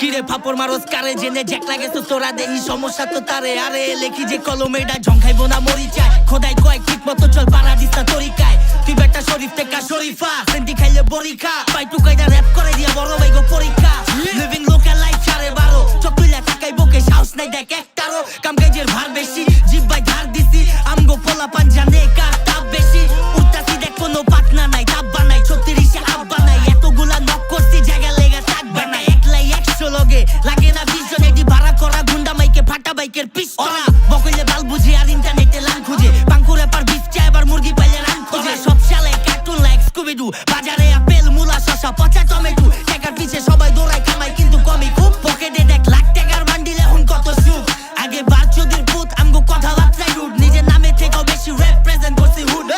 কিরে ফাপড় মারস কারে জেনে জ্যাক লাগেছো তোরা দেহি সমস্যা তো তারে আরে লেখি যে কলমেডা ঝংখাইবো না মরিচায় খোদাই কয় ঠিক মতো চল পারাদিস্তা তরিকায় তুই বেটা শরীফ থেকে শরীফা সেন্টি খাইলে বরিখা পাই টুকাইদা র‍্যাপ করে দিয়া বড় ভাই গো পরীক্ষা লিভিং লোকাল লাইফ 12.5 চকুইলা তাকাই বকে সাহস নাই দেখ একটারও কাম কাজের ভার বেশি জিব্বাই ধার দিছি আমগো পোলা পান জানে কার তাপ বেশি উঠতাছি দেখ কোনো পাটনা নাই তাপ বানাই 36 আব্বা নাই এতগুলা নক করছি জায়গা লেগা থাকবা না একলাই 100 লগে লাগে না 20 জন এডি ভাড়া করা গুন্ডা মাইকে ফাটা বাইকের পিস্তরা বকইলে বাল বুঝি আর ইন্টারনেটে লান খুঁজে পাঙ্কুরে পার বিফ চাই আবার মুরগি পাইলে রান খুঁজে সব শালে কার্টুন লাইক স্কুবিডু বাজারে আপেল মুলা শসা পচা টমেটো টাকার পিছে সবাই দৌড়ায় কামাই কিন্তু কমই খুব পকেটে দেখ লাখ টাকার বান্ডিল এখন কত সুখ আগে বাচ্চাদের পুত আমগো কথাবার্তায় রুট নিজের নামে থেকেও বেশি রিপ্রেজেন্ট করছি হুড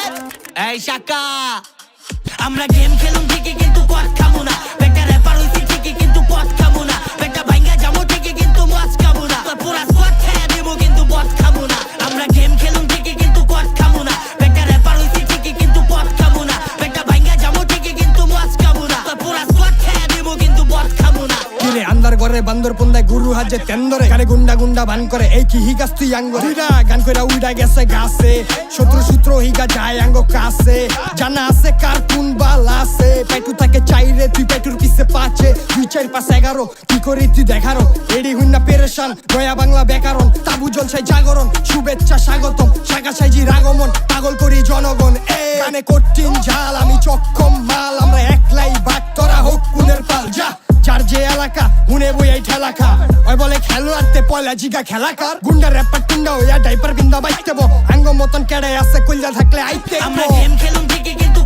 এই শাকা আমরা গেম খেলুম ঠিকই কিন্তু পথ খাবো না বেটা র্যাপার হইছি ঠিকই কিন্তু পথ খাবো না বেটা ভাঙ্গা যাবো ঠিকই কিন্তু মাছ খাবো না পুরা স্কোয়াড খেয়ে দেবো কিন্তু পথ খাবো না আমরা গেম খেলুম ঠিকই কিন্তু পথ খাবো না বেটা র্যাপার হইছি ঠিকই কিন্তু পথ খাবো না বেটা ভাঙ্গা যাবো ঠিকই কিন্তু মাছ খাবো না পুরা স্কোয়াড খেয়ে দেবো কিন্তু পথ খাবো না কিরে আন্দার ঘরে বান্দর পন্দায় গুরু হাজে তেন্দরে গানে গুন্ডা গুন্ডা বান করে এই কি হিগাস তুই আঙ্গ হিরা গান কইরা উইডা গেছে গাছে শত্রু সূত্র হিগা যায় আঙ্গ কাছে জানা আছে কার কোন বাল আছে পেটু থাকে চাইরে তুই পেটুর পিছে পাচ্ছে 2 4 5 11 কি করি তুই দেখারো এডি হুন্না পেরেশান নয়া বাংলা বেকারণ তাবু জলছাই জাগরণ শুভেচ্ছা স্বাগতম শাখা সাইজি রাগমন পাগল করি জনগণ গানে কঠিন ঝাল আমি চক্ষম মাল আমরা একলাই বাট তোরা হোক কুনের পাল যা চার যে এলাকা হুনে বই এই ঠেলা খা ওই বলে খেলোয়াড়তে পয়লা জিগা খেলা কার গুন্ডা র্যাপার টুন্ডা হইয়া ডাইপার বিন্দা বাইতে বো আঙ্গ মতন কেড়ে আছে কইলা থাকলে আইতে আমরা গেম খেলুম ঠিকই কিন্তু